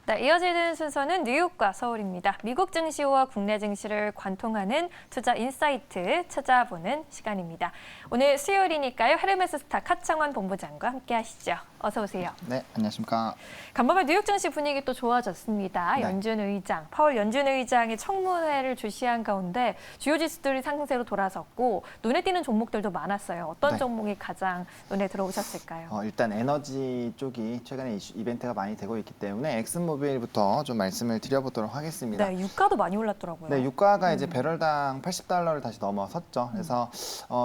네, 이어지는 순서는 뉴욕과 서울입니다. 미국 증시와 국내 증시를 관통하는 투자 인사이트 찾아보는 시간입니다. 오늘 수요일이니까요. 헤르메스 스타 카창원 본부장과 함께 하시죠. 어서 오세요. 네, 안녕하십니까. 간밤에 뉴욕 증시 분위기 또 좋아졌습니다. 네. 연준 의장, 파월 연준 의장이 청문회를 주시한 가운데 주요 지수들이 상승세로 돌아섰고 눈에 띄는 종목들도 많았어요. 어떤 네. 종목이 가장 눈에 들어오셨을까요? 일단 에너지 쪽이 최근에 이벤트가 많이 되고 있기 때문에 엑슨모빌부터 좀 말씀을 드려보도록 하겠습니다. 네, 유가도 많이 올랐더라고요. 네, 유가가 이제 배럴당 $80를 다시 넘어섰죠. 그래서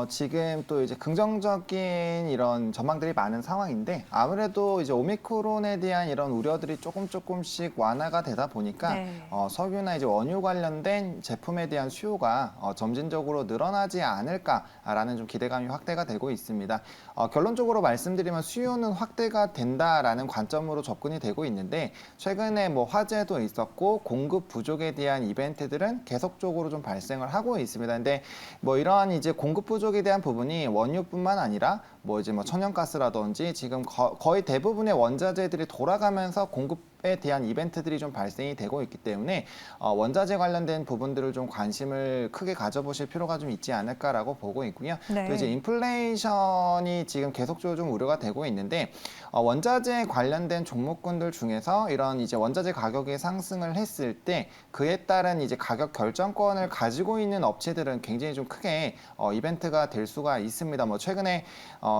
지금 또 이제 긍정적인 이런 전망들이 많은 상황인데 아무래도 이제 오미크론에 대한 이런 우려들이 조금씩 완화가 되다 보니까 네. 석유나 이제 원유 관련된 제품에 대한 수요가 점진적으로 늘어나지 않을까라는 좀 기대감이 확대가 되고 있습니다. 결론적으로 말씀드리면 수요는 확대가 된다라는 관점으로 접근이 되고 있는데 최근에 뭐 화재도 있었고 공급 부족에 대한 이벤트들은 계속적으로 좀 발생을 하고 있습니다. 근데 뭐 이러한 이제 공급 부족에 대한 부분이 원유뿐만 아니라 뭐 이제 뭐 천연가스라든지 지금 거의 대부분의 원자재들이 돌아가면서 공급에 대한 이벤트들이 좀 발생이 되고 있기 때문에 원자재 관련된 부분들을 좀 관심을 크게 가져보실 필요가 좀 있지 않을까라고 보고 있고요. 네. 또 이제 인플레이션이 지금 계속적으로 좀 우려가 되고 있는데 원자재 관련된 종목군들 중에서 이런 이제 원자재 가격이 상승을 했을 때 그에 따른 이제 가격 결정권을 가지고 있는 업체들은 굉장히 좀 크게 이벤트가 될 수가 있습니다. 뭐 최근에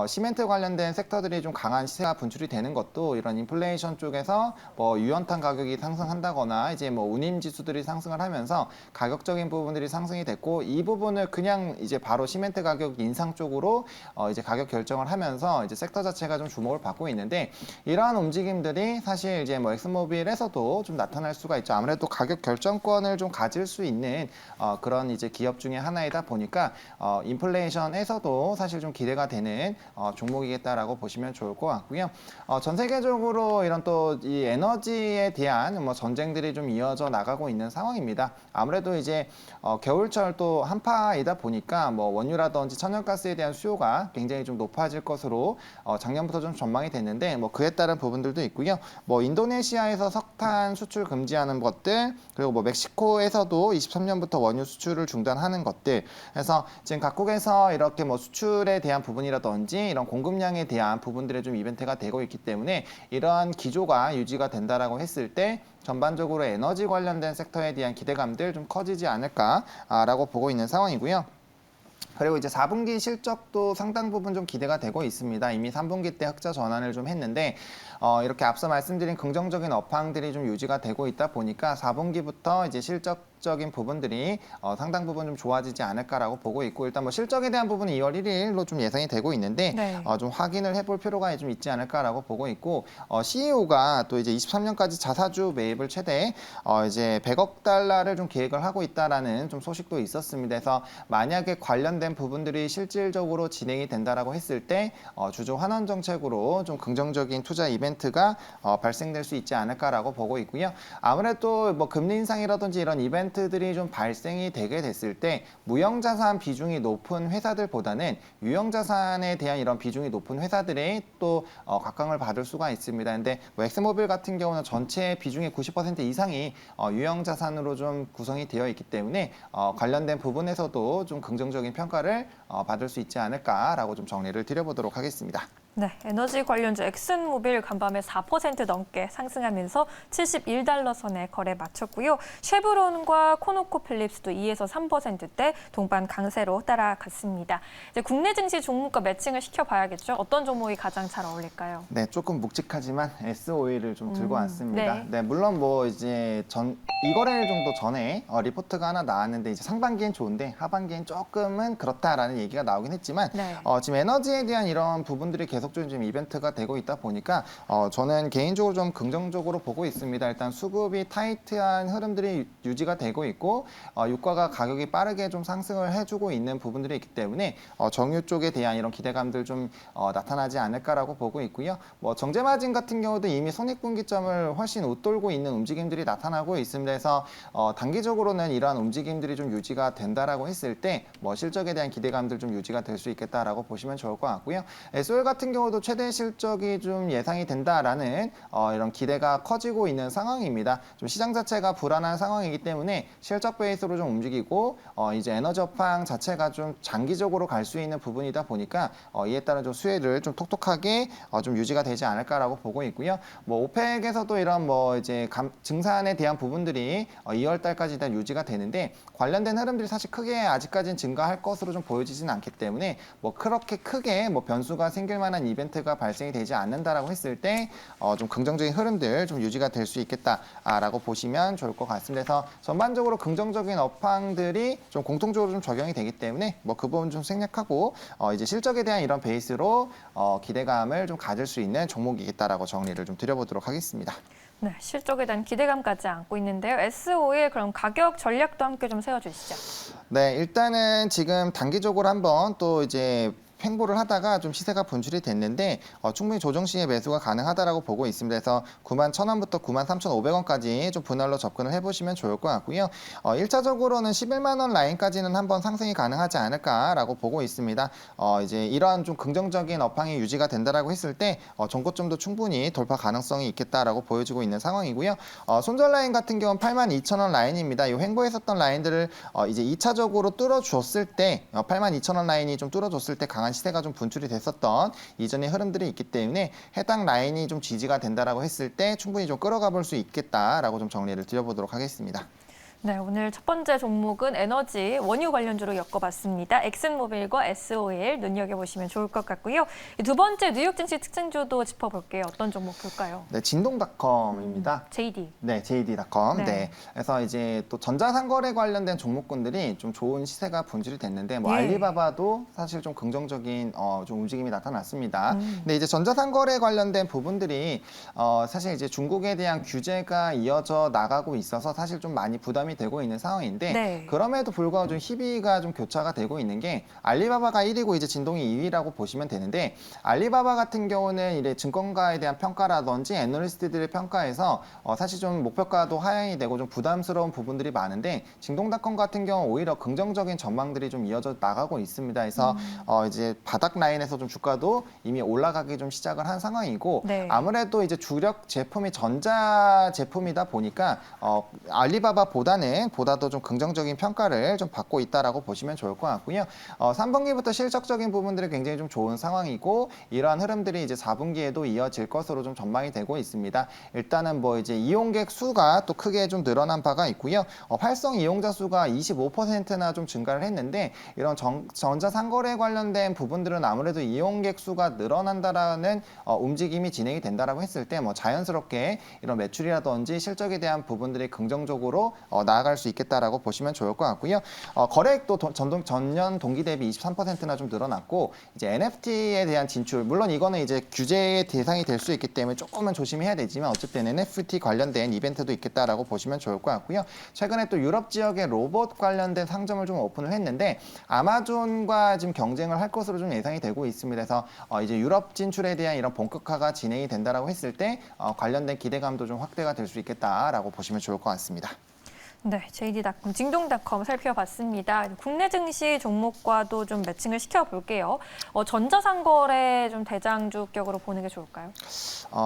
시멘트 관련된 섹터들이 좀 강한 시세가 분출이 되는 것도 이런 인플레이션 쪽에서 뭐 유연탄 가격이 상승한다거나 이제 뭐 운임 지수들이 상승을 하면서 가격적인 부분들이 상승이 됐고 이 부분을 그냥 이제 바로 시멘트 가격 인상 쪽으로 이제 가격 결정을 하면서 이제 섹터 자체가 좀 주목을 받고 있는데 이러한 움직임들이 사실 이제 뭐 엑슨모빌에서도 좀 나타날 수가 있죠. 아무래도 가격 결정권을 좀 가질 수 있는 그런 이제 기업 중에 하나이다 보니까 인플레이션에서도 사실 좀 기대가 되는 종목이겠다라고 보시면 좋을 것 같고요. 전 세계적으로 이런 또 이 에너지에 대한 뭐 전쟁들이 좀 이어져 나가고 있는 상황입니다. 아무래도 이제 겨울철 또 한파이다 보니까 뭐 원유라든지 천연가스에 대한 수요가 굉장히 좀 높아질 것으로 작년부터 좀 전망이 됐는데 뭐 그에 따른 부분들도 있고요. 뭐 인도네시아에서 석탄 수출 금지하는 것들 그리고 뭐 멕시코에서도 23년부터 원유 수출을 중단하는 것들 그래서 지금 각국에서 이렇게 뭐 수출에 대한 부분이라든지 이런 공급량에 대한 부분들에 좀 이벤트가 되고 있기 때문에 이러한 기조가 유지가 된다라고 했을 때 전반적으로 에너지 관련된 섹터에 대한 기대감들 좀 커지지 않을까라고 보고 있는 상황이고요. 그리고 이제 4분기 실적도 상당 부분 좀 기대가 되고 있습니다. 이미 3분기 때 흑자 전환을 좀 했는데 이렇게 앞서 말씀드린 긍정적인 업황들이 좀 유지가 되고 있다 보니까 4분기부터 이제 실적적인 부분들이 상당 부분 좀 좋아지지 않을까라고 보고 있고 일단 뭐 실적에 대한 부분은 2월 1일로 좀 예상이 되고 있는데 네. 좀 확인을 해볼 필요가 좀 있지 않을까라고 보고 있고 CEO가 또 이제 23년까지 자사주 매입을 최대 이제 100억 달러를 좀 계획을 하고 있다라는 좀 소식도 있었습니다. 그래서 만약에 관련된 부분들이 실질적으로 진행이 된다라고 했을 때 주주 환원 정책으로 좀 긍정적인 투자 이벤트가 발생될 수 있지 않을까라고 보고 있고요. 아무래도 뭐 금리 인상이라든지 이런 이벤트들이 좀 발생이 되게 됐을 때 무형자산 비중이 높은 회사들보다는 유형자산에 대한 이런 비중이 높은 회사들이 또 각광을 받을 수가 있습니다. 근데 뭐 엑스모빌 같은 경우는 전체 비중의 90% 이상이 유형자산으로 좀 구성이 되어 있기 때문에 관련된 부분에서도 좀 긍정적인 평가를 받을 수 있지 않을까라고 좀 정리를 드려보도록 하겠습니다. 네, 에너지 관련주 엑슨모빌 간밤에 4% 넘게 상승하면서 71달러 선에 거래 마쳤고요. 쉐브론과 코노코필립스도 2에서 3%대 동반 강세로 따라갔습니다. 이제 국내 증시 종목과 매칭을 시켜봐야겠죠. 어떤 종목이 가장 잘 어울릴까요? 네, 조금 묵직하지만 S-오일을 좀 들고 왔습니다. 네. 네, 물론 뭐 이제 2거래일 정도 전에 리포트가 하나 나왔는데 이제 상반기엔 좋은데 하반기엔 조금은 그렇다라는 얘기가 나오긴 했지만 네. 지금 에너지에 대한 이런 부분들이 계속적으로 지금 이벤트가 되고 있다 보니까 저는 개인적으로 좀 긍정적으로 보고 있습니다. 일단 수급이 타이트한 흐름들이 유지가 되고 있고 유가가 가격이 빠르게 좀 상승을 해주고 있는 부분들이 있기 때문에 정유 쪽에 대한 이런 기대감들 좀 나타나지 않을까라고 보고 있고요. 뭐 정제 마진 같은 경우도 이미 손익분기점을 훨씬 웃돌고 있는 움직임들이 나타나고 있습니다. 그래서 단기적으로는 이러한 움직임들이 좀 유지가 된다라고 했을 때 뭐 실적에 대한 기대감들 좀 유지가 될 수 있겠다라고 보시면 좋을 것 같고요. S-오일 같은 경우도 최대 실적이 좀 예상이 된다라는 이런 기대가 커지고 있는 상황입니다. 좀 시장 자체가 불안한 상황이기 때문에 실적 베이스로 좀 움직이고 이제 에너지 업황 자체가 좀 장기적으로 갈 수 있는 부분이다 보니까 이에 따른 좀 수혜를 좀 톡톡하게 좀 유지가 되지 않을까라고 보고 있고요. 뭐 오펙에서도 이런 뭐 이제 증산에 대한 부분들이 2월 달까지 일단 유지가 되는데 관련된 흐름들이 사실 크게 아직까지는 증가할 것으로 좀 보여지진 않기 때문에 뭐 그렇게 크게 뭐 변수가 생길 만한 이벤트가 발생이 되지 않는다라고 했을 때 좀 긍정적인 흐름들 좀 유지가 될 수 있겠다라고 보시면 좋을 것 같습니다. 그래서 전반적으로 긍정적인 업황들이 좀 공통적으로 좀 적용이 되기 때문에 뭐 그 부분 좀 생략하고 이제 실적에 대한 이런 베이스로 기대감을 좀 가질 수 있는 종목이겠다라고 정리를 좀 드려보도록 하겠습니다. 네, 실적에 대한 기대감까지 안고 있는데요. S5일 그럼 가격 전략도 함께 좀 세워주시죠. 네, 일단은 지금 단기적으로 한번 또 이제 횡보를 하다가 좀 시세가 분출이 됐는데 충분히 조정 시에 매수가 가능하다라고 보고 있습니다. 그래서 91,000원부터 93,500원까지 좀 분할로 접근을 해보시면 좋을 것 같고요. 1차적으로는 11만 원 라인까지는 한번 상승이 가능하지 않을까라고 보고 있습니다. 이제 이러한 좀 긍정적인 업황이 유지가 된다라고 했을 때 전고점도 충분히 돌파 가능성이 있겠다라고 보여지고 있는 상황이고요. 손절 라인 같은 경우는 82,000원 라인입니다. 이 횡보했었던 라인들을 이제 2차적으로 뚫어줬을 때 82,000원 라인이 좀 뚫어줬을 때 강한 시세가 좀 분출이 됐었던 이전의 흐름들이 있기 때문에 해당 라인이 좀 지지가 된다라고 했을 때 충분히 좀 끌어가 볼 수 있겠다라고 좀 정리를 드려보도록 하겠습니다. 네, 오늘 첫 번째 종목은 에너지 원유 관련주로 엮어봤습니다. 엑슨모빌과 S5일 눈여겨보시면 좋을 것 같고요. 두 번째 뉴욕 증시 특징주도 짚어볼게요. 어떤 종목 볼까요? 네, 진동닷컴입니다. JD. 네, JD.com. 네. 네. 그래서 이제 또 전자상거래 관련된 종목군들이 좀 좋은 시세가 분출이 됐는데 뭐 예. 알리바바도 사실 좀 긍정적인 좀 움직임이 나타났습니다. 근데 이제 전자상거래 관련된 부분들이 사실 이제 중국에 대한 규제가 이어져 나가고 있어서 사실 좀 많이 부담이 되고 있는 상황인데 네. 그럼에도 불구하고 좀 희비가 좀 교차가 되고 있는 게 알리바바가 1위고 이제 진동이 2위라고 보시면 되는데 알리바바 같은 경우는 이제 증권가에 대한 평가라든지 애널리스트들의 평가에서 사실 좀 목표가도 하향이 되고 좀 부담스러운 부분들이 많은데 진동닷컴 같은 경우 오히려 긍정적인 전망들이 좀 이어져 나가고 있습니다. 그래서 이제 바닥 라인에서 좀 주가도 이미 올라가기 좀 시작을 한 상황이고 네. 아무래도 이제 주력 제품이 전자 제품이다 보니까 알리바바보다도 좀 긍정적인 평가를 좀 받고 있다라고 보시면 좋을 것 같고요. 3분기부터 실적적인 부분들이 굉장히 좀 좋은 상황이고 이러한 흐름들이 이제 4분기에도 이어질 것으로 좀 전망이 되고 있습니다. 일단은 뭐 이제 이용객 수가 또 크게 좀 늘어난 바가 있고요. 활성 이용자 수가 25%나 좀 증가를 했는데 이런 전자상거래 관련된 부분들은 아무래도 이용객 수가 늘어난다라는 움직임이 진행이 된다라고 했을 때 뭐 자연스럽게 이런 매출이라든지 실적에 대한 부분들이 긍정적으로 나아갈 수 있겠다라고 보시면 좋을 것 같고요. 거래액도 전년 동기 대비 23%나 좀 늘어났고 이제 NFT에 대한 진출 물론 이거는 이제 규제의 대상이 될 수 있기 때문에 조금은 조심해야 되지만 어쨌든 NFT 관련된 이벤트도 있겠다라고 보시면 좋을 것 같고요. 최근에 또 유럽 지역의 로봇 관련된 상점을 좀 오픈을 했는데 아마존과 지금 경쟁을 할 것으로 좀 예상이 되고 있습니다. 그래서 이제 유럽 진출에 대한 이런 본격화가 진행이 된다라고 했을 때 관련된 기대감도 좀 확대가 될 수 있겠다라고 보시면 좋을 것 같습니다. 네, JD.com, 진동닷컴 살펴봤습니다. 국내 증시 종목과도 좀 매칭을 시켜볼게요. 전자상거래 좀 대장주격으로 보는 게 좋을까요?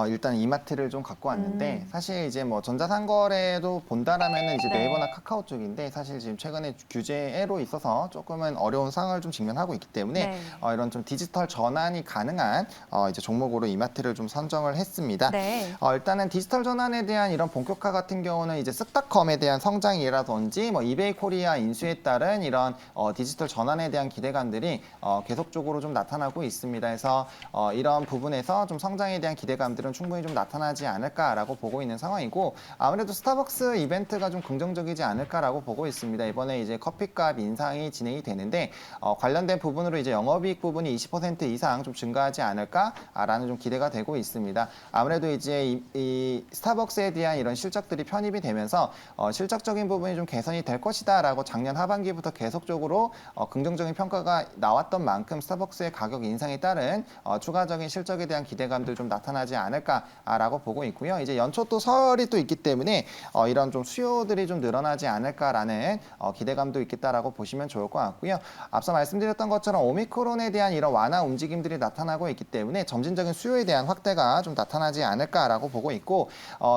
일단 이마트를 좀 갖고 왔는데 사실 이제 뭐 전자상거래도 본다라면은 이제 네. 네이버나 카카오 쪽인데 사실 지금 최근에 규제로 있어서 조금은 어려운 상황을 좀 직면하고 있기 때문에 네. 이런 좀 디지털 전환이 가능한 이제 종목으로 이마트를 좀 선정을 했습니다. 네. 일단은 디지털 전환에 대한 이런 본격화 같은 경우는 이제 쓱닷컴에 대한 성장이라든지 뭐 이베이 코리아 인수에 따른 이런 디지털 전환에 대한 기대감들이 계속적으로 좀 나타나고 있습니다. 그래서 이런 부분에서 좀 성장에 대한 기대감들은 충분히 좀 나타나지 않을까라고 보고 있는 상황이고 아무래도 스타벅스 이벤트가 좀 긍정적이지 않을까라고 보고 있습니다. 이번에 이제 커피값 인상이 진행이 되는데 관련된 부분으로 이제 영업이익 부분이 20% 이상 좀 증가하지 않을까라는 좀 기대가 되고 있습니다. 아무래도 이제 이 스타벅스에 대한 이런 실적들이 편입이 되면서 실적적 실질적인 부분이 좀 개선이 될 것이다라고 작년 하반기부터 계속적으로 긍정적인 평가가 나왔던 만큼 스타벅스의 가격 인상에 따른 추가적인 실적에 대한 기대감도 좀 나타나지 않을까라고 보고 있고요. 이제 연초 또 설이 또 있기 때문에 이런 좀 수요들이 좀 늘어나지 않을까라는 기대감도 있겠다라고 보시면 좋을 것 같고요. 앞서 말씀드렸던 것처럼 오미크론에 대한 이런 완화 움직임들이 나타나고 있기 때문에 점진적인 수요에 대한 확대가 좀 나타나지 않을까라고 보고 있고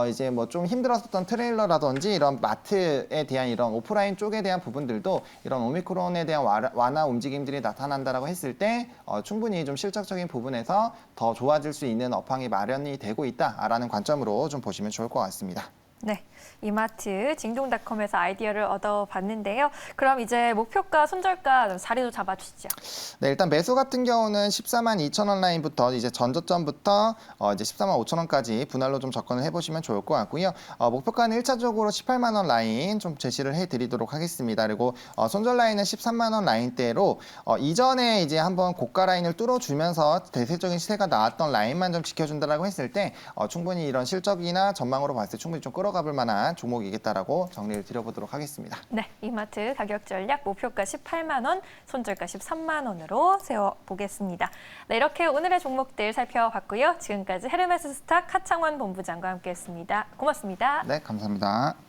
이제 뭐 좀 힘들었었던 트레일러라든지 이런 마트에 대한 이런 오프라인 쪽에 대한 부분들도 이런 오미크론에 대한 완화 움직임들이 나타난다라고 했을 때 충분히 좀 실적적인 부분에서 더 좋아질 수 있는 업황이 마련이 되고 있다라는 관점으로 좀 보시면 좋을 것 같습니다. 네, 이마트 징동닷컴에서 아이디어를 얻어봤는데요. 그럼 이제 목표가, 손절가 자리도 잡아주시죠. 네, 일단 매수 같은 경우는 14만 2천 원 라인부터 이제 전저점부터 이제 14만 5천 원까지 분할로 좀 접근을 해보시면 좋을 것 같고요. 목표가는 1차적으로 18만 원 라인 좀 제시를 해드리도록 하겠습니다. 그리고 손절 라인은 13만 원 라인대로 이전에 이제 한번 고가 라인을 뚫어주면서 대세적인 시세가 나왔던 라인만 좀 지켜준다라고 했을 때 충분히 이런 실적이나 전망으로 봤을 때 충분히 좀 끌어가볼 만한 종목이겠다라고 정리를 드려보도록 하겠습니다. 네, 이마트 가격 전략 목표가 18만 원, 손절가 13만 원으로 세워보겠습니다. 네, 이렇게 오늘의 종목들 살펴봤고요. 지금까지 헤르메스 스탁 하창원 본부장과 함께했습니다. 고맙습니다. 네, 감사합니다.